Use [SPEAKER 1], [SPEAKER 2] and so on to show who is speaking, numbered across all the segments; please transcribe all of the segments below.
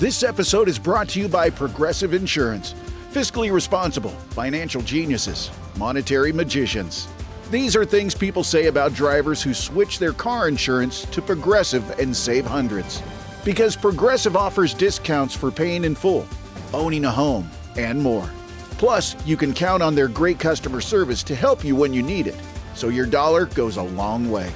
[SPEAKER 1] This episode is brought to you by Progressive Insurance. Fiscally responsible, financial geniuses, monetary magicians. These are things people say about drivers who switch their car insurance to Progressive and save hundreds. Because Progressive offers discounts for paying in full, owning a home, and more. Plus, you can count on their great customer service to help you when you need it, so your dollar goes a long way.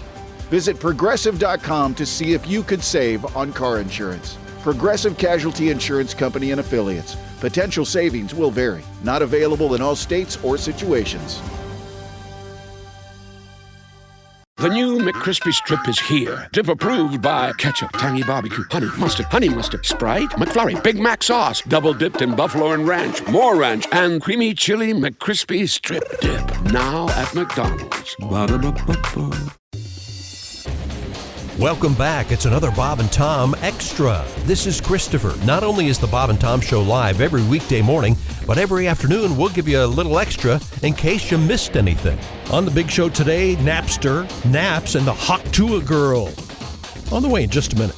[SPEAKER 1] Visit Progressive.com to see if you could save on car insurance. Progressive Casualty Insurance Company and Affiliates. Potential savings will vary. Not available in all states or situations.
[SPEAKER 2] The new McCrispy Strip is here. Dip approved by ketchup, tangy barbecue, honey mustard, Sprite, McFlurry, Big Mac sauce, double dipped in buffalo and ranch, more ranch, and creamy chili McCrispy Strip Dip. Now at McDonald's. Ba-da-ba-ba-ba.
[SPEAKER 3] Welcome back. It's another Bob and Tom Extra. This is Christopher. Not only is the Bob and Tom Show live every weekday morning, but every afternoon we'll give you a little extra in case you missed anything. On the big show today, Napster, Naps, and the Hawk-Tua Girl. On the way in just a minute.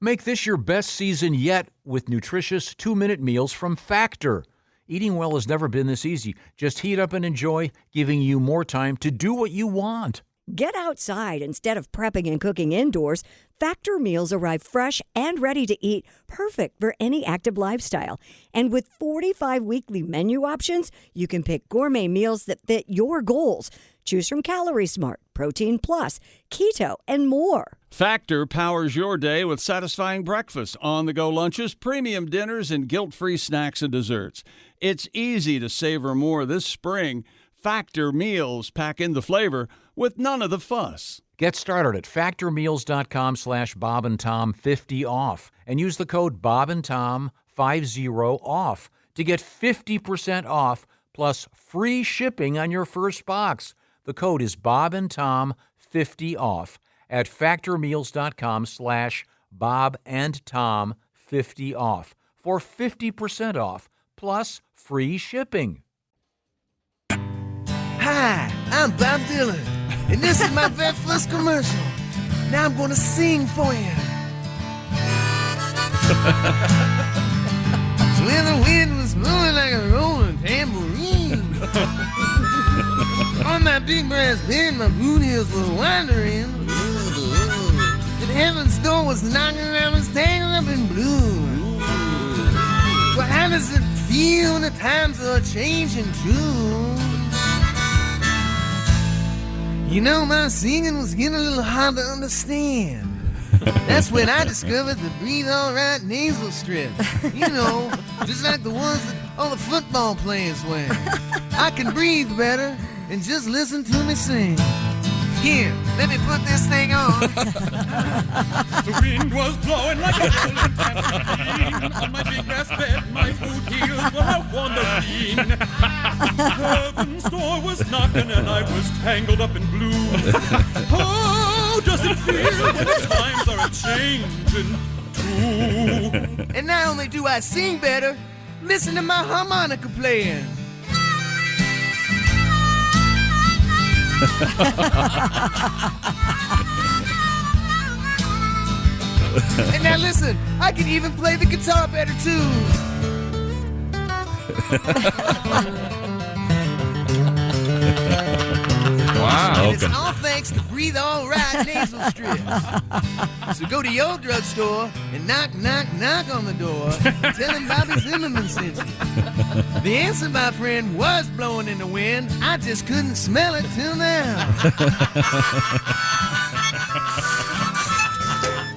[SPEAKER 4] Make this your best season yet with nutritious 2-minute meals from Factor. Eating well has never been this easy. Just heat up and enjoy, giving you more time to do what you want.
[SPEAKER 5] Get outside instead of prepping and cooking indoors. Factor meals arrive fresh and ready to eat, perfect for any active lifestyle. And with 45 weekly menu options, you can pick gourmet meals that fit your goals. Choose from Calorie Smart, Protein Plus, Keto, and more.
[SPEAKER 6] Factor powers your day with satisfying breakfast, on-the-go lunches, premium dinners, and guilt-free snacks and desserts. It's easy to savor more this spring. Factor meals pack in the flavor with none of the fuss.
[SPEAKER 4] Get started at factormeals.com/BobandTom50off and use the code BobandTom50off to get 50% off plus free shipping on your first box. The code is BobandTom50off at factormeals.com/BobandTom50off for 50% off plus free shipping.
[SPEAKER 7] Hi, I'm Bob Dylan, and this is my very first commercial. Now I'm gonna sing for you. When the wind was blowing like a rolling tambourine, on my big brass band, my boot heels were wandering, and heaven's door was knocking, and I was tangled up in blue. Well, how does it feel when the times are changing too? You know, my singing was getting a little hard to understand. That's when I discovered the Breathe All Right nasal strip. You know, just like the ones that all the football players wear. I can breathe better and just listen to me sing. Here, let me put this thing on.
[SPEAKER 8] The wind was blowing like a rolling tambourine. On my big brass bed, my boot heels were out wandering. Heaven's door was knocking and I was tangled up in blue. How does it feel when the times are a-changing too?
[SPEAKER 7] And not only do I sing better, listen to my harmonica playing. And now listen, I can even play the guitar better too.
[SPEAKER 9] Wow.
[SPEAKER 7] And it's all thanks to Breathe All Right nasal strips. So go to your drugstore and knock, knock, knock on the door. Tell him Bobby Zimmerman sent you. The answer, my friend, was blowing in the wind. I just couldn't smell it till now.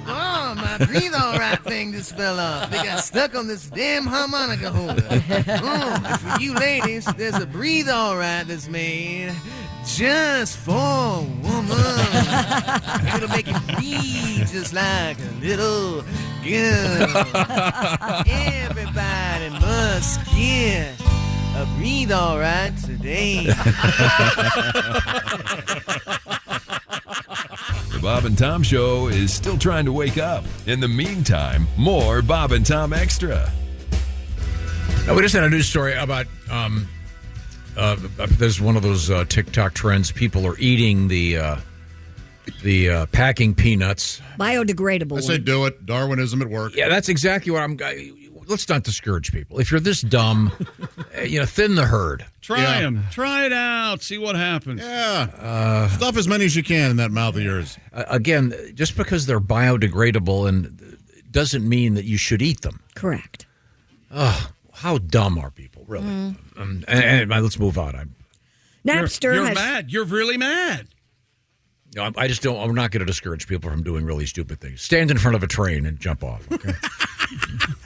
[SPEAKER 7] Oh, my Breathe All Right thing just fell off. They got stuck on this damn harmonica holder. And for you ladies, there's a Breathe All Right that's made just for a woman. It'll make you breathe just like a little girl. Everybody must get a Breathe All Right today.
[SPEAKER 9] The Bob and Tom Show is still trying to wake up. In the meantime, more Bob and Tom Extra.
[SPEAKER 10] Now, we just had a news story about
[SPEAKER 4] There's one of those TikTok trends. People are eating the packing peanuts.
[SPEAKER 5] Biodegradable.
[SPEAKER 10] I say do it. Darwinism at work.
[SPEAKER 4] Yeah, that's exactly what I'm. Let's not discourage people. If you're this dumb, thin the herd.
[SPEAKER 6] Try them. Try it out. See what happens.
[SPEAKER 10] Yeah. Stuff as many as you can in that mouth of yours.
[SPEAKER 4] Again, just because they're biodegradable and doesn't mean that you should eat them.
[SPEAKER 5] Correct.
[SPEAKER 4] How dumb are people, really? And let's move on.
[SPEAKER 5] Napster
[SPEAKER 6] You're
[SPEAKER 5] has...
[SPEAKER 6] mad. You're really mad.
[SPEAKER 4] I just don't. I'm not going to discourage people from doing really stupid things. Stand in front of a train and jump off. Okay.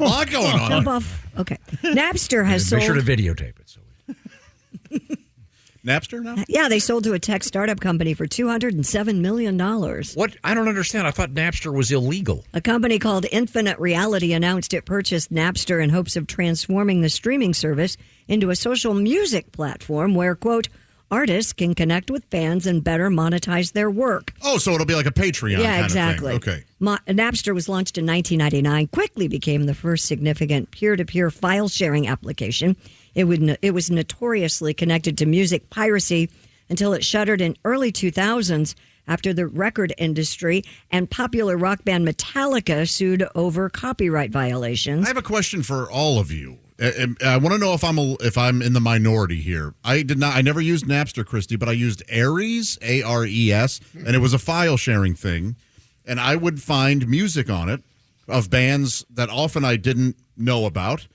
[SPEAKER 10] A lot going on.
[SPEAKER 5] Jump off. Okay. Napster has sold...
[SPEAKER 4] Make sure to videotape it.
[SPEAKER 10] Napster now?
[SPEAKER 5] Yeah, they sold to a tech startup company for $207 million.
[SPEAKER 4] What? I don't understand. I thought Napster was illegal.
[SPEAKER 5] A company called Infinite Reality announced it purchased Napster in hopes of transforming the streaming service into a social music platform where, quote, artists can connect with fans and better monetize their work.
[SPEAKER 10] Oh, so it'll be like a Patreon
[SPEAKER 5] Yeah,
[SPEAKER 10] kind
[SPEAKER 5] exactly.
[SPEAKER 10] of thing. Okay.
[SPEAKER 5] Napster was launched in 1999, quickly became the first significant peer-to-peer file-sharing application. It was notoriously connected to music piracy until it shuttered in early 2000s after the record industry and popular rock band Metallica sued over copyright violations.
[SPEAKER 10] I have a question for all of you. I want to know if I'm in the minority here. I never used Napster, Christy, but I used Ares, ARES, and it was a file sharing thing. And I would find music on it of bands that often I didn't know about.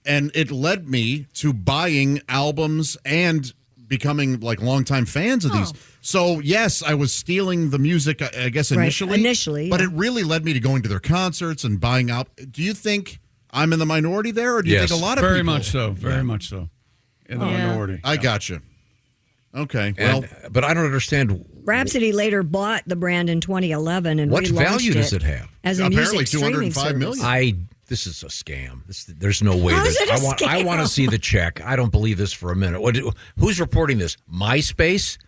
[SPEAKER 10] And it led me to buying albums and becoming like longtime fans of these. So, yes, I was stealing the music, I guess, initially.
[SPEAKER 5] Right. Initially,
[SPEAKER 10] but
[SPEAKER 5] yeah.
[SPEAKER 10] it really led me to going to their concerts and buying out. Do you think I'm in the minority there, or do you think a lot of
[SPEAKER 6] Very
[SPEAKER 10] people?
[SPEAKER 6] much so. Very much so. In the minority.
[SPEAKER 10] I got you. Okay. Well,
[SPEAKER 4] but I don't understand.
[SPEAKER 5] Rhapsody later bought the brand in 2011 and
[SPEAKER 4] What
[SPEAKER 5] relaunched
[SPEAKER 4] value does it have?
[SPEAKER 5] As a
[SPEAKER 10] apparently
[SPEAKER 5] music streaming
[SPEAKER 10] 205 million.
[SPEAKER 5] service.
[SPEAKER 4] This is a scam. There's no way.
[SPEAKER 5] How is it a
[SPEAKER 4] I want to
[SPEAKER 5] scam?
[SPEAKER 4] see the check. I don't believe this for a minute. Who's reporting this? MySpace?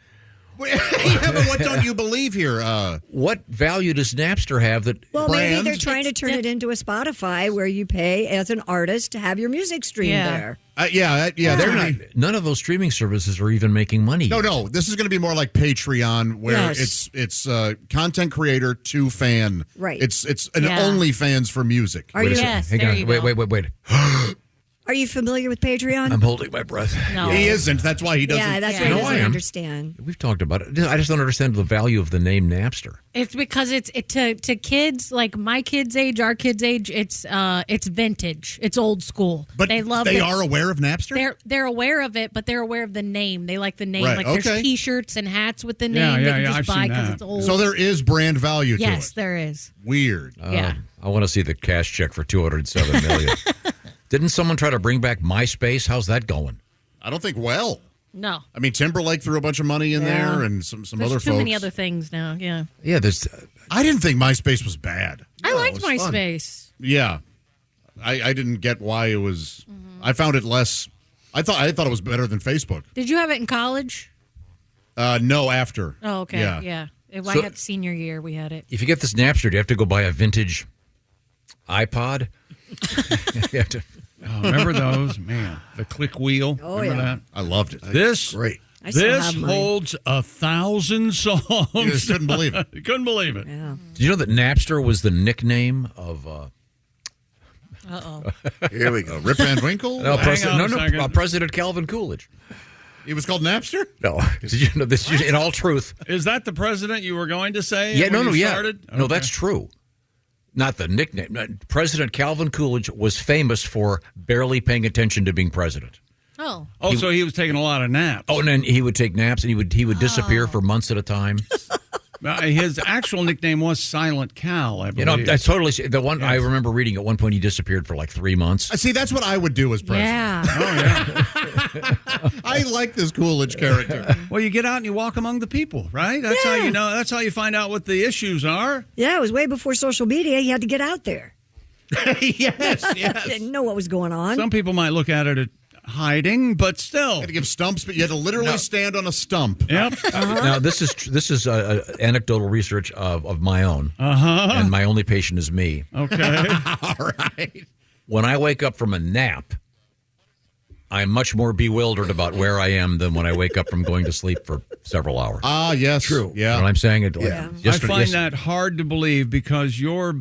[SPEAKER 10] yeah, but what don't you believe here?
[SPEAKER 4] What value does Napster have that?
[SPEAKER 5] Well, maybe
[SPEAKER 10] brand?
[SPEAKER 5] they're trying to turn it into a Spotify where you pay as an artist to have your music streamed there.
[SPEAKER 4] They're not. None of those streaming services are even making money.
[SPEAKER 10] No. This is going to be more like Patreon, where
[SPEAKER 5] Yes.
[SPEAKER 10] it's content creator to fan.
[SPEAKER 5] Right.
[SPEAKER 10] It's an OnlyFans for music.
[SPEAKER 5] Are you?
[SPEAKER 11] Yes,
[SPEAKER 4] Hang
[SPEAKER 11] there
[SPEAKER 4] on.
[SPEAKER 11] you go.
[SPEAKER 4] Wait.
[SPEAKER 5] Are you familiar with Patreon?
[SPEAKER 4] I'm holding my breath.
[SPEAKER 11] No.
[SPEAKER 10] He isn't. That's why he doesn't.
[SPEAKER 5] Yeah, that's
[SPEAKER 11] Yeah.
[SPEAKER 5] what he
[SPEAKER 11] No,
[SPEAKER 5] doesn't
[SPEAKER 4] I am.
[SPEAKER 5] understand.
[SPEAKER 4] We've talked about it. I just don't understand the value of the name Napster.
[SPEAKER 11] It's because it's to kids like my kids' age, our kids' age. It's vintage. It's old school.
[SPEAKER 10] But
[SPEAKER 11] they love.
[SPEAKER 10] they
[SPEAKER 11] it.
[SPEAKER 10] are aware of Napster.
[SPEAKER 11] They're aware of it, but they're aware of the name. They like the name.
[SPEAKER 10] Right,
[SPEAKER 11] Like
[SPEAKER 10] okay.
[SPEAKER 11] there's T-shirts and hats with the
[SPEAKER 6] Yeah,
[SPEAKER 11] name
[SPEAKER 6] yeah,
[SPEAKER 11] that you
[SPEAKER 6] yeah,
[SPEAKER 11] just
[SPEAKER 6] I've
[SPEAKER 11] buy
[SPEAKER 6] seen
[SPEAKER 11] because
[SPEAKER 6] that.
[SPEAKER 11] it's old.
[SPEAKER 10] So there is brand value to
[SPEAKER 11] yes,
[SPEAKER 10] it.
[SPEAKER 11] there is.
[SPEAKER 10] Weird.
[SPEAKER 11] Yeah.
[SPEAKER 4] I want to see the cash check for $207 million. Didn't someone try to bring back MySpace? How's that going?
[SPEAKER 10] I don't think well.
[SPEAKER 11] No.
[SPEAKER 10] I mean, Timberlake threw a bunch of money in there, and some
[SPEAKER 11] There's
[SPEAKER 10] other
[SPEAKER 11] too
[SPEAKER 10] folks.
[SPEAKER 11] many other things now. Yeah.
[SPEAKER 4] Yeah, there's.
[SPEAKER 10] I didn't think MySpace was bad.
[SPEAKER 11] I liked
[SPEAKER 4] it was fun.
[SPEAKER 11] MySpace.
[SPEAKER 10] Yeah, I didn't get why it was. I found it less. I thought it was better than Facebook.
[SPEAKER 11] Did you have it in college?
[SPEAKER 10] No, after.
[SPEAKER 11] Oh, okay. Yeah. I
[SPEAKER 4] So-
[SPEAKER 11] had senior year. We had it.
[SPEAKER 4] If you get this Napster, do you have to go buy a vintage iPod? You have to.
[SPEAKER 6] Oh, remember those? Man, the click wheel.
[SPEAKER 5] Oh,
[SPEAKER 6] remember
[SPEAKER 5] yeah.
[SPEAKER 6] that?
[SPEAKER 10] I loved it.
[SPEAKER 6] This
[SPEAKER 10] Great.
[SPEAKER 5] I still
[SPEAKER 6] This
[SPEAKER 5] have mine.
[SPEAKER 6] holds 1,000 songs.
[SPEAKER 10] You just couldn't believe it.
[SPEAKER 6] Couldn't believe it.
[SPEAKER 5] Yeah.
[SPEAKER 4] Did you know that Napster was the nickname of?
[SPEAKER 10] Here we go. Rip Van Winkle.
[SPEAKER 4] No,
[SPEAKER 6] Hang on a second.
[SPEAKER 4] President Calvin Coolidge.
[SPEAKER 10] He was called Napster.
[SPEAKER 4] No, did you know this? In all truth,
[SPEAKER 6] Is that the president you were going to say?
[SPEAKER 4] yeah,
[SPEAKER 6] when
[SPEAKER 4] no,
[SPEAKER 6] you
[SPEAKER 4] yeah,
[SPEAKER 6] started?
[SPEAKER 4] no,
[SPEAKER 6] Okay.
[SPEAKER 4] that's true. Not the nickname. No, President Calvin Coolidge was famous for barely paying attention to being president.
[SPEAKER 11] Oh.
[SPEAKER 6] Oh, so he was taking a lot of naps.
[SPEAKER 4] Oh, and then he would take naps, and he would disappear for months at a time.
[SPEAKER 6] His actual nickname was Silent Cal, I believe.
[SPEAKER 4] You know, that's totally the one. I remember reading at one point he disappeared for like 3 months.
[SPEAKER 10] See, that's what I would do as president.
[SPEAKER 11] Yeah.
[SPEAKER 6] Oh, yeah.
[SPEAKER 10] I like this Coolidge character.
[SPEAKER 6] Well, you get out and you walk among the people, right? That's how you know. That's how you find out what the issues are.
[SPEAKER 5] Yeah, it was way before social media. You had to get out there.
[SPEAKER 10] yes.
[SPEAKER 5] Didn't know what was going on.
[SPEAKER 6] Some people might look at it as hiding, but still.
[SPEAKER 10] You had to give stumps, but you had to literally stand on a stump.
[SPEAKER 6] Yep.
[SPEAKER 4] Now this is anecdotal research of my own, and my only patient is me.
[SPEAKER 6] Okay.
[SPEAKER 10] All right.
[SPEAKER 4] When I wake up from a nap, I'm much more bewildered about where I am than when I wake up from going to sleep for several hours.
[SPEAKER 10] Ah, yes. True. Yeah.
[SPEAKER 4] You know what I'm saying?
[SPEAKER 6] I find that hard to believe because you're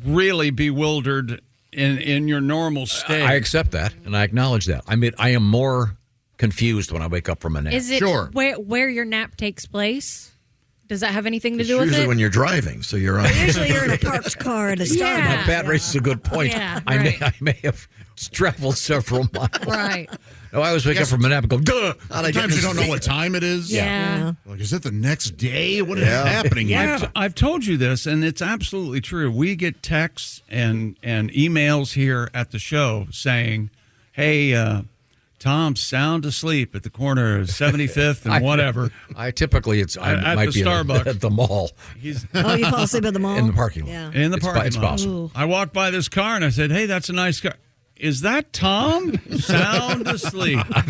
[SPEAKER 6] really bewildered in your normal state.
[SPEAKER 4] I accept that, and I acknowledge that. I mean, I am more confused when I wake up from a nap.
[SPEAKER 11] Is it where your nap takes place? Does that have anything to do with
[SPEAKER 12] usually
[SPEAKER 11] it?
[SPEAKER 12] when you're driving, so you're on.
[SPEAKER 5] Usually you're in a parked car at a Starbucks.
[SPEAKER 11] Yeah.
[SPEAKER 4] Pat raises a good point.
[SPEAKER 11] Yeah,
[SPEAKER 4] I may have traveled several miles.
[SPEAKER 11] Right.
[SPEAKER 4] No, I always wake up from a nap and go, duh!
[SPEAKER 10] Sometimes you don't know what time it is.
[SPEAKER 11] Yeah.
[SPEAKER 10] Like, is it the next day? What is happening?
[SPEAKER 6] Yeah. I've told you this, and it's absolutely true. We get texts and emails here at the show saying, hey, Tom's sound asleep at the corner of 75th and whatever.
[SPEAKER 4] I typically, I might
[SPEAKER 6] the
[SPEAKER 4] be
[SPEAKER 6] Starbucks.
[SPEAKER 4] at the mall.
[SPEAKER 5] You fall asleep at the mall?
[SPEAKER 4] In the parking lot.
[SPEAKER 5] Yeah.
[SPEAKER 6] In the parking
[SPEAKER 4] It's
[SPEAKER 6] lot.
[SPEAKER 4] possible.
[SPEAKER 6] I walked by this car and I said, hey, that's a nice car. Is that Tom? Sound asleep.
[SPEAKER 4] I've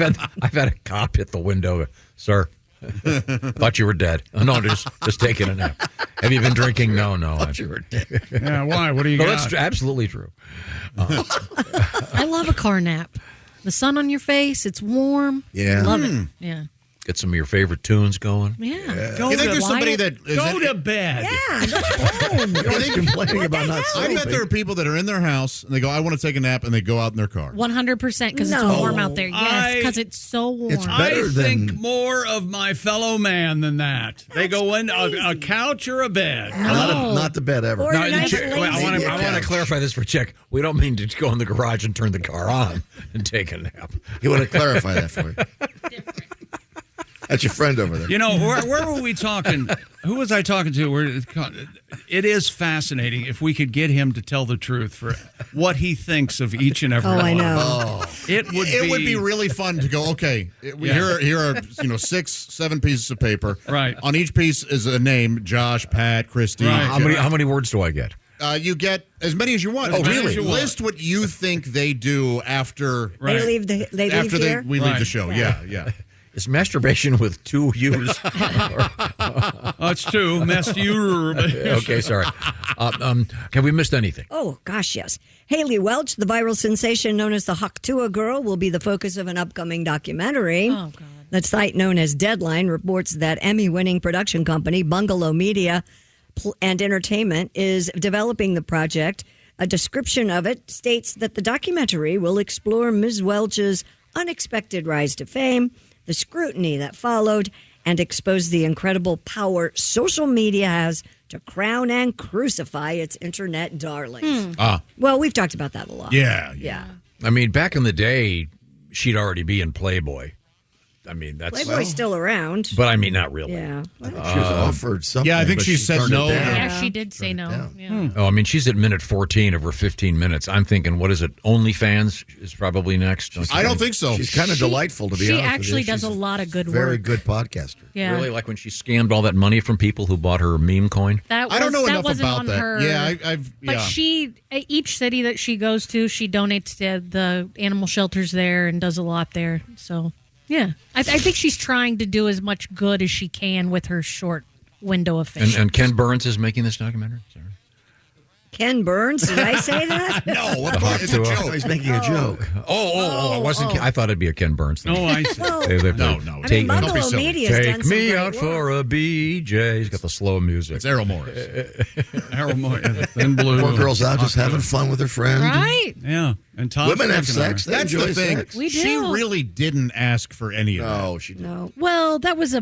[SPEAKER 4] had a cop hit the window. Sir, thought you were dead. Oh, no, just taking a nap. Have you been drinking? No.
[SPEAKER 12] Thought you were dead.
[SPEAKER 6] Yeah, why? What do you
[SPEAKER 4] No,
[SPEAKER 6] got?
[SPEAKER 4] that's absolutely true.
[SPEAKER 11] I love a car nap. The sun on your face, it's warm.
[SPEAKER 12] Yeah.
[SPEAKER 11] Love it. Yeah.
[SPEAKER 4] Get some of your favorite tunes going.
[SPEAKER 11] Yeah.
[SPEAKER 10] You think there's somebody that
[SPEAKER 6] Go to bed.
[SPEAKER 5] Yeah, go home.
[SPEAKER 12] You're always complaining about not
[SPEAKER 10] I
[SPEAKER 12] sleeping.
[SPEAKER 10] bet there are people that are in their house and they go, I want to take a nap, and they go out in their car.
[SPEAKER 11] 100% because it's
[SPEAKER 5] No.
[SPEAKER 11] warm out there. Yes, because it's so warm.
[SPEAKER 12] It's
[SPEAKER 6] I
[SPEAKER 12] better
[SPEAKER 6] think
[SPEAKER 12] than-
[SPEAKER 6] more of my fellow man than that. They go in a couch or a bed.
[SPEAKER 12] Not the bed ever.
[SPEAKER 5] Or
[SPEAKER 4] Now,
[SPEAKER 5] a nice
[SPEAKER 4] I want
[SPEAKER 5] lazy
[SPEAKER 4] to
[SPEAKER 5] couch.
[SPEAKER 4] clarify this for Chick. We don't mean to go in the garage and turn the car on and take a nap.
[SPEAKER 12] You want to clarify that for me? That's your friend over there.
[SPEAKER 6] You know, where were we talking? Who was I talking to? It is fascinating if we could get him to tell the truth for what he thinks of each and every one.
[SPEAKER 5] I know.
[SPEAKER 12] Oh.
[SPEAKER 6] It would be
[SPEAKER 10] really fun to go, okay, here are 6-7 pieces of paper.
[SPEAKER 6] Right.
[SPEAKER 10] On each piece is a name, Josh, Pat, Christy.
[SPEAKER 6] Right.
[SPEAKER 4] How many words do I get?
[SPEAKER 10] You get as many as you want.
[SPEAKER 6] As many as you want.
[SPEAKER 10] List what you think they do after
[SPEAKER 6] Right.
[SPEAKER 5] They leave
[SPEAKER 10] after
[SPEAKER 5] here?
[SPEAKER 10] we leave the
[SPEAKER 6] Right.
[SPEAKER 10] show. Yeah.
[SPEAKER 4] Is masturbation with two U's?
[SPEAKER 6] It's two. Messed you.
[SPEAKER 4] Okay, sorry. Have we missed anything?
[SPEAKER 5] Oh, gosh, yes. Haley Welch, the viral sensation known as the Haktua Girl, will be the focus of an upcoming documentary.
[SPEAKER 11] Oh, God.
[SPEAKER 5] The site known as Deadline reports that Emmy-winning production company Bungalow Media and Entertainment is developing the project. A description of it states that the documentary will explore Ms. Welch's unexpected rise to fame, the scrutiny that followed, and expose the incredible power social media has to crown and crucify its internet darlings. Well, we've talked about that a lot.
[SPEAKER 10] Yeah.
[SPEAKER 4] I mean, back in the day, she'd already be in Playboy. I mean, that's
[SPEAKER 5] Playboy's still around.
[SPEAKER 4] but I mean, not really.
[SPEAKER 5] Yeah.
[SPEAKER 12] She was offered something.
[SPEAKER 10] Yeah, I think
[SPEAKER 12] but
[SPEAKER 10] she said
[SPEAKER 12] turned it
[SPEAKER 10] no.
[SPEAKER 12] down.
[SPEAKER 11] Yeah, she did say no. Yeah.
[SPEAKER 4] Oh, I mean, she's at minute 14 of her 15 minutes. I'm thinking, what is it? OnlyFans is probably next.
[SPEAKER 10] I don't think so.
[SPEAKER 12] She's kind of delightful, to be honest.
[SPEAKER 11] She actually
[SPEAKER 12] with you.
[SPEAKER 11] does
[SPEAKER 12] She's
[SPEAKER 11] a lot of good
[SPEAKER 12] very
[SPEAKER 11] work.
[SPEAKER 12] good podcaster.
[SPEAKER 11] Yeah.
[SPEAKER 4] Really, like when she scammed all that money from people who bought her meme coin.
[SPEAKER 11] That
[SPEAKER 10] I don't know
[SPEAKER 11] that
[SPEAKER 10] enough
[SPEAKER 11] wasn't
[SPEAKER 10] about
[SPEAKER 11] on
[SPEAKER 10] that.
[SPEAKER 11] her.
[SPEAKER 10] Yeah, I've
[SPEAKER 11] But each city that she goes to, she donates to the animal shelters there and does a lot there. So, yeah. I think she's trying to do as much good as she can with her short window of fame.
[SPEAKER 4] And Ken Burns is making this documentary? Sorry.
[SPEAKER 5] Ken Burns, did I say that?
[SPEAKER 10] No, it's a joke.
[SPEAKER 12] He's making a joke.
[SPEAKER 4] Oh, it wasn't. I thought it'd be a Ken Burns thing.
[SPEAKER 6] No, I see.
[SPEAKER 5] Well,
[SPEAKER 10] No.
[SPEAKER 5] I mean,
[SPEAKER 4] Take,
[SPEAKER 5] Bungalow
[SPEAKER 10] silly.
[SPEAKER 5] Media's done
[SPEAKER 4] take
[SPEAKER 5] some
[SPEAKER 4] me
[SPEAKER 5] great
[SPEAKER 4] out
[SPEAKER 5] work.
[SPEAKER 4] for a BJ. He's got the slow music.
[SPEAKER 10] It's Errol Morris.
[SPEAKER 6] Harold Moore, Thin Blue.
[SPEAKER 12] Poor girl's out just having fun with her friend.
[SPEAKER 11] right?
[SPEAKER 6] Yeah, and Tom's
[SPEAKER 12] Women have
[SPEAKER 6] taking her.
[SPEAKER 12] sex. They
[SPEAKER 10] That's
[SPEAKER 12] enjoy
[SPEAKER 10] the thing.
[SPEAKER 12] sex.
[SPEAKER 11] We do.
[SPEAKER 10] She really didn't ask for any of that.
[SPEAKER 12] No, she didn't.
[SPEAKER 5] No.
[SPEAKER 11] Well, that was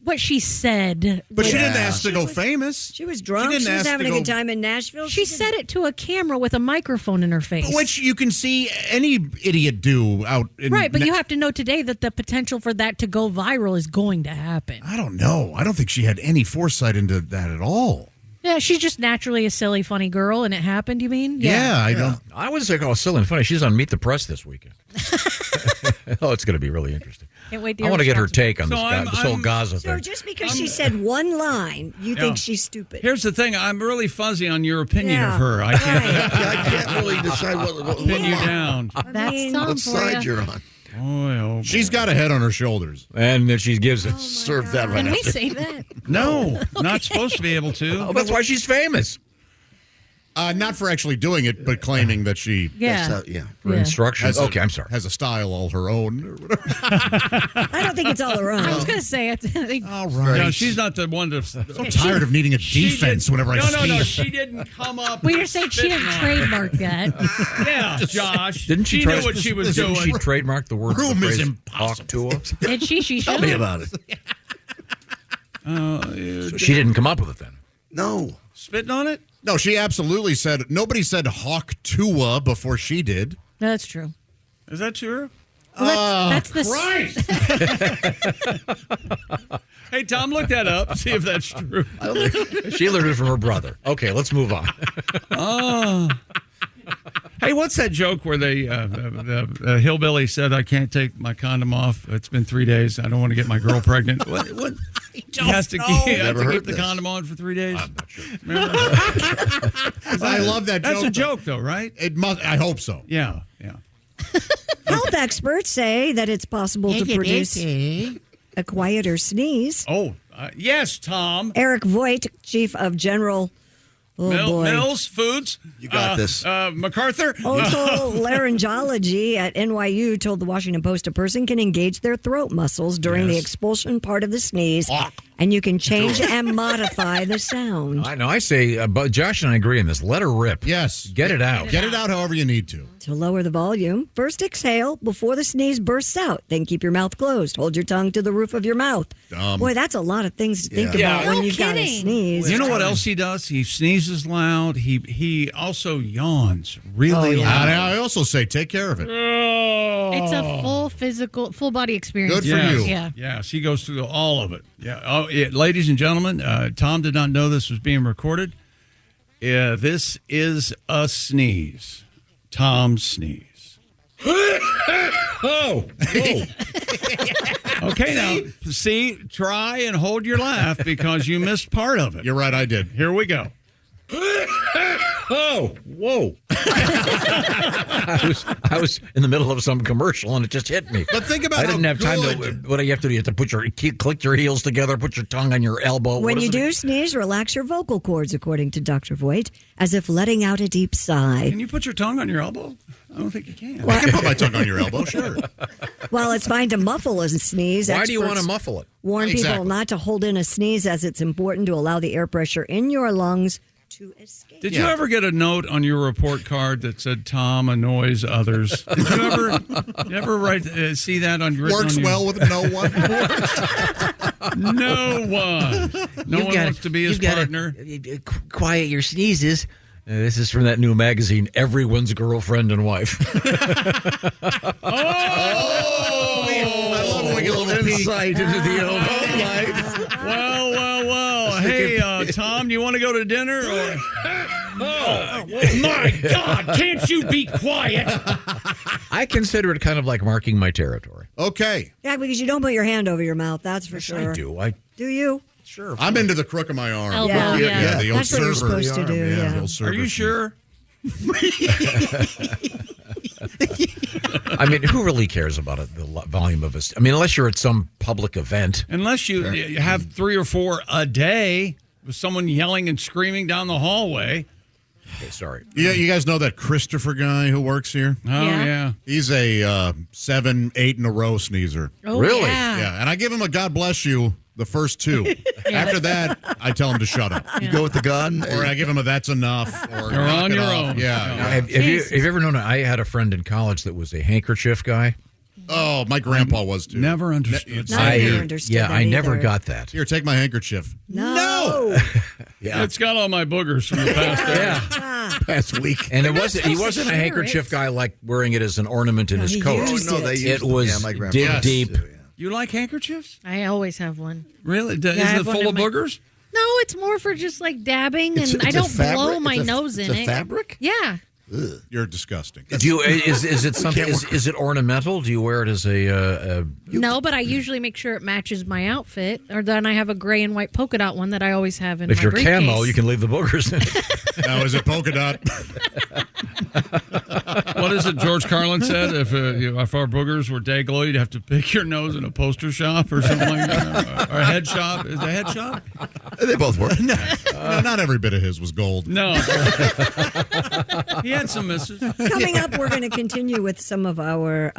[SPEAKER 11] what she said.
[SPEAKER 10] But she
[SPEAKER 11] was-
[SPEAKER 10] didn't ask to go famous.
[SPEAKER 5] She was drunk.
[SPEAKER 10] didn't
[SPEAKER 5] She was
[SPEAKER 10] ask
[SPEAKER 5] having
[SPEAKER 10] to
[SPEAKER 5] a good
[SPEAKER 10] go-
[SPEAKER 5] time in Nashville.
[SPEAKER 11] She said it to a camera with a microphone in her face.
[SPEAKER 10] Which you can see any idiot do out in
[SPEAKER 11] Right, but you have to know today that the potential for that to go viral is going to happen.
[SPEAKER 10] I don't know. I don't think she had any foresight into that at all.
[SPEAKER 11] Yeah, she's just naturally a silly, funny girl, and it happened, you mean?
[SPEAKER 10] Yeah, I don't.
[SPEAKER 4] I wouldn't say, oh, silly and funny. She's on Meet the Press this weekend. Oh, it's going to be really interesting.
[SPEAKER 11] Can't wait to
[SPEAKER 4] I
[SPEAKER 11] hear
[SPEAKER 4] want to get her
[SPEAKER 11] response.
[SPEAKER 4] take on
[SPEAKER 6] So
[SPEAKER 4] this whole Gaza
[SPEAKER 5] So
[SPEAKER 4] thing.
[SPEAKER 5] just because she said one line, you think she's stupid.
[SPEAKER 6] Here's the thing. I'm really fuzzy on your opinion
[SPEAKER 5] Yeah.
[SPEAKER 6] of her. I can't
[SPEAKER 5] Right.
[SPEAKER 12] I can't really decide what
[SPEAKER 6] pin you down.
[SPEAKER 11] That's
[SPEAKER 5] mean,
[SPEAKER 11] something
[SPEAKER 12] what
[SPEAKER 11] for
[SPEAKER 12] side
[SPEAKER 11] ya.
[SPEAKER 12] you're on.
[SPEAKER 6] Oh,
[SPEAKER 10] She's got a head on her shoulders.
[SPEAKER 4] And then she gives it.
[SPEAKER 12] Serve that right
[SPEAKER 11] Can we
[SPEAKER 12] after.
[SPEAKER 11] say that?
[SPEAKER 6] no, not supposed to be able to.
[SPEAKER 4] Oh, that's why she's famous.
[SPEAKER 10] Not for actually doing it, but claiming that she
[SPEAKER 13] For instructions. Okay, I'm sorry.
[SPEAKER 10] Has a style all her own or whatever.
[SPEAKER 5] I don't think it's all her own.
[SPEAKER 11] I was going to say, I think
[SPEAKER 10] All right.
[SPEAKER 6] No, she's not the one to.
[SPEAKER 10] I'm tired of needing a defense whenever I sneeze.
[SPEAKER 6] No, she didn't come up.
[SPEAKER 11] Well, you're saying she didn't trademark that.
[SPEAKER 6] Yeah, Josh.
[SPEAKER 13] Didn't she
[SPEAKER 6] knew what she was doing.
[SPEAKER 13] Didn't she trademark the word?
[SPEAKER 10] Room
[SPEAKER 13] the
[SPEAKER 10] is
[SPEAKER 13] phrase
[SPEAKER 10] impossible.
[SPEAKER 13] Hawk Tua?
[SPEAKER 11] Did she?
[SPEAKER 12] Tell me about it.
[SPEAKER 13] So she didn't come up with it then.
[SPEAKER 12] No.
[SPEAKER 6] Spitting on it?
[SPEAKER 10] No, she absolutely said, nobody said Hawk Tua before she did.
[SPEAKER 11] That's true.
[SPEAKER 6] Is that true?
[SPEAKER 11] Well, that's the
[SPEAKER 6] Hey, Tom, look that up. See if that's true.
[SPEAKER 13] She learned it from her brother. Okay, let's move on.
[SPEAKER 6] Hey, what's that joke where the hillbilly said, I can't take my condom off. It's been 3 days. I don't want to get my girl pregnant. What? He has to keep the condom on for 3 days.
[SPEAKER 13] I'm not sure.
[SPEAKER 10] I love that joke.
[SPEAKER 6] That's a joke, though, right?
[SPEAKER 10] It must. I hope so.
[SPEAKER 6] Yeah.
[SPEAKER 5] Health experts say that it's possible to produce a quieter sneeze.
[SPEAKER 6] Oh, yes, Tom.
[SPEAKER 5] Eric Voigt, chief of general
[SPEAKER 6] Mills Foods.
[SPEAKER 12] You got this.
[SPEAKER 6] MacArthur.
[SPEAKER 5] Otolaryngology at NYU told the Washington Post a person can engage their throat muscles during the expulsion part of the sneeze, and you can change and modify the sound.
[SPEAKER 13] I know. I say, but Josh and I agree on this. Let her rip.
[SPEAKER 10] Yes.
[SPEAKER 13] Get it out.
[SPEAKER 10] Get it out however you need to.
[SPEAKER 5] To lower the volume, first exhale before the sneeze bursts out. Then keep your mouth closed. Hold your tongue to the roof of your mouth. Boy, that's a lot of things to think about when you've got to sneeze.
[SPEAKER 6] You know what else he does? He sneezes loud. He also yawns really loud.
[SPEAKER 10] And I also say, take care of it.
[SPEAKER 11] It's a full body experience.
[SPEAKER 10] Good for you.
[SPEAKER 11] Yeah.
[SPEAKER 6] Yes, he goes through all of it. Yeah. Oh, yeah. Ladies and gentlemen, Tom did not know this was being recorded. This is a sneeze. Tom's sneeze.
[SPEAKER 13] Oh.
[SPEAKER 6] Okay, now, try and hold your laugh because you missed part of it.
[SPEAKER 10] You're right, I did.
[SPEAKER 6] Here we go.
[SPEAKER 13] Oh, whoa. I was in the middle of some commercial and it just hit me.
[SPEAKER 10] But think about
[SPEAKER 13] I didn't
[SPEAKER 10] how
[SPEAKER 13] have time
[SPEAKER 10] good-
[SPEAKER 13] to. What do you have to do? You have to click your heels together, put your tongue on your elbow.
[SPEAKER 5] When you do sneeze, relax your vocal cords, according to Dr. Voigt, as if letting out a deep sigh.
[SPEAKER 6] Can you put your tongue on your elbow? I don't think you can.
[SPEAKER 10] I can put my tongue on your elbow, sure.
[SPEAKER 5] While it's fine to muffle a sneeze,
[SPEAKER 13] Why do you want to
[SPEAKER 5] experts
[SPEAKER 13] muffle it?
[SPEAKER 5] warn people
[SPEAKER 10] Exactly.
[SPEAKER 5] not to hold in a sneeze, as it's important to allow the air pressure in your lungs to escape.
[SPEAKER 6] Did you ever get a note on your report card that said Tom annoys others? Did you ever write see that on your
[SPEAKER 10] Works well with no one.
[SPEAKER 6] No one. No one wants to be his partner.
[SPEAKER 13] Quiet your sneezes. This is from that new magazine, Everyone's Girlfriend and Wife.
[SPEAKER 12] I love when we get a little insight into the old home life.
[SPEAKER 6] Well. Hey, Tom, do you want to go to dinner? Or... Oh, my God, can't you be quiet?
[SPEAKER 13] I consider it kind of like marking my territory.
[SPEAKER 10] Okay.
[SPEAKER 5] Yeah, because you don't put your hand over your mouth, that's for sure.
[SPEAKER 13] I do.
[SPEAKER 5] Do you?
[SPEAKER 13] Sure.
[SPEAKER 10] I'm into the crook of my arm.
[SPEAKER 11] Elbow, yeah.
[SPEAKER 10] The old
[SPEAKER 5] That's what you're
[SPEAKER 10] server.
[SPEAKER 5] supposed to do,
[SPEAKER 10] The
[SPEAKER 5] yeah.
[SPEAKER 10] old server
[SPEAKER 6] Are you
[SPEAKER 10] sneeze.
[SPEAKER 6] sure?
[SPEAKER 13] I mean, who really cares about the volume of I mean, unless you're at some public event.
[SPEAKER 6] Unless you have 3 or 4 a day with someone yelling and screaming down the hallway.
[SPEAKER 13] Okay, sorry.
[SPEAKER 10] Yeah, you guys know that Christopher guy who works here?
[SPEAKER 6] Oh, yeah.
[SPEAKER 10] He's a 7, 8 in a row sneezer.
[SPEAKER 11] Oh,
[SPEAKER 13] Really?
[SPEAKER 10] Yeah, and I give him a God bless you the first 2. After that, I tell him to shut up.
[SPEAKER 12] You go with the gun?
[SPEAKER 10] Or I give him a that's enough. Or
[SPEAKER 6] You're
[SPEAKER 10] knock
[SPEAKER 6] on
[SPEAKER 10] it
[SPEAKER 6] your
[SPEAKER 10] off.
[SPEAKER 6] own.
[SPEAKER 10] Yeah.
[SPEAKER 13] Have you ever known? I had a friend in college that was a handkerchief guy.
[SPEAKER 10] Oh, my grandpa was too.
[SPEAKER 6] Never understood.
[SPEAKER 5] I never understood that
[SPEAKER 13] I never
[SPEAKER 5] either.
[SPEAKER 13] got that.
[SPEAKER 10] Here, take my handkerchief.
[SPEAKER 5] No.
[SPEAKER 13] Yeah.
[SPEAKER 6] It's got all my boogers from the past day.
[SPEAKER 12] Past week.
[SPEAKER 13] And it wasn't. He wasn't a handkerchief guy like wearing it as an ornament in his
[SPEAKER 5] he
[SPEAKER 13] coat.
[SPEAKER 5] used
[SPEAKER 12] Oh, no, they used
[SPEAKER 13] It
[SPEAKER 12] them.
[SPEAKER 13] was
[SPEAKER 12] Yeah, my grandpa
[SPEAKER 13] dig
[SPEAKER 12] used
[SPEAKER 13] deep.
[SPEAKER 12] to, yeah.
[SPEAKER 6] You like handkerchiefs?
[SPEAKER 11] I always have one.
[SPEAKER 6] Really?
[SPEAKER 11] I
[SPEAKER 6] Is
[SPEAKER 11] have
[SPEAKER 6] it
[SPEAKER 11] one
[SPEAKER 6] full
[SPEAKER 11] in
[SPEAKER 6] of
[SPEAKER 11] my-
[SPEAKER 6] boogers?
[SPEAKER 11] No, it's more for just like dabbing, and
[SPEAKER 12] It's
[SPEAKER 11] I
[SPEAKER 12] a
[SPEAKER 11] don't
[SPEAKER 12] fabric?
[SPEAKER 11] blow my
[SPEAKER 12] It's a-
[SPEAKER 11] nose in
[SPEAKER 12] it's a
[SPEAKER 11] it.
[SPEAKER 12] fabric?
[SPEAKER 11] Yeah.
[SPEAKER 10] You're disgusting.
[SPEAKER 13] Do you? Is it something? Is it ornamental? Do you wear it as a?
[SPEAKER 11] No, but I usually make sure it matches my outfit, or then I have a gray and white polka dot one that I always have in
[SPEAKER 13] If
[SPEAKER 11] my
[SPEAKER 13] you're
[SPEAKER 11] briefcase.
[SPEAKER 13] camo, you can leave the boogers in it.
[SPEAKER 10] Now, is it polka dot?
[SPEAKER 6] What is it George Carlin said? If our boogers were Day-Glow, you'd have to pick your nose in a poster shop or something like that. Or a head shop. Is it a head shop?
[SPEAKER 12] They both work.
[SPEAKER 10] No, not every bit of his was gold.
[SPEAKER 6] No. He had some misses.
[SPEAKER 5] Coming up, we're going to continue with some of our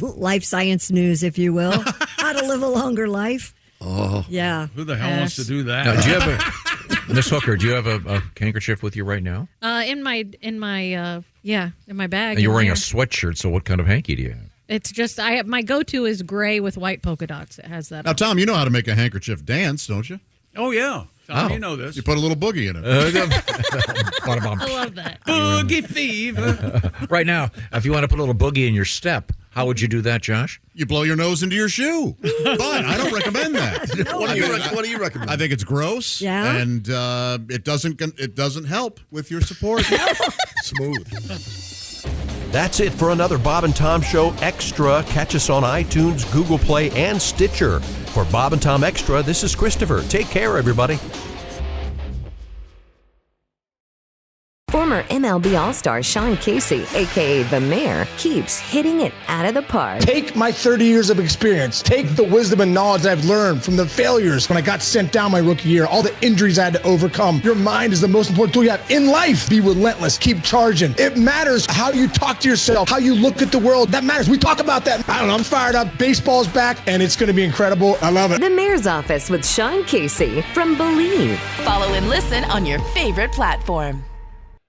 [SPEAKER 5] life science news, if you will. How to live a longer life.
[SPEAKER 12] Oh.
[SPEAKER 5] Yeah.
[SPEAKER 6] Who the hell wants to do that?
[SPEAKER 13] Now, do you have Miss Hooker, do you have a handkerchief with you right now?
[SPEAKER 11] In my bag.
[SPEAKER 13] And you're wearing
[SPEAKER 11] in
[SPEAKER 13] a
[SPEAKER 11] there.
[SPEAKER 13] sweatshirt, so what kind of hanky do you have?
[SPEAKER 11] It's just my go-to is gray with white polka dots. It has that.
[SPEAKER 10] Now, Tom, you know how to make a handkerchief dance, don't you?
[SPEAKER 6] Oh, yeah. Tom, you know this.
[SPEAKER 10] You put a little boogie in it.
[SPEAKER 11] I love that.
[SPEAKER 6] Boogie fever.
[SPEAKER 13] Right now, if you want to put a little boogie in your step, how would you do that, Josh?
[SPEAKER 10] You blow your nose into your shoe. But I don't recommend that.
[SPEAKER 12] What do you recommend?
[SPEAKER 10] I think it's gross.
[SPEAKER 5] Yeah?
[SPEAKER 10] And it doesn't help with your support.
[SPEAKER 12] Smooth.
[SPEAKER 3] That's it for another Bob and Tom Show Extra. Catch us on iTunes, Google Play, and Stitcher. For Bob and Tom Extra, this is Christopher. Take care, everybody.
[SPEAKER 14] Former MLB All-Star Sean Casey, a.k.a. The Mayor, keeps hitting it out of the park.
[SPEAKER 15] Take my 30 years of experience. Take the wisdom and knowledge I've learned from the failures when I got sent down my rookie year, all the injuries I had to overcome. Your mind is the most important tool you have in life. Be relentless. Keep charging. It matters how you talk to yourself, how you look at the world. That matters. We talk about that. I don't know. I'm fired up. Baseball's back, and it's going to be incredible. I love it.
[SPEAKER 14] The Mayor's Office with Sean Casey from Believe.
[SPEAKER 16] Follow and listen on your favorite platform.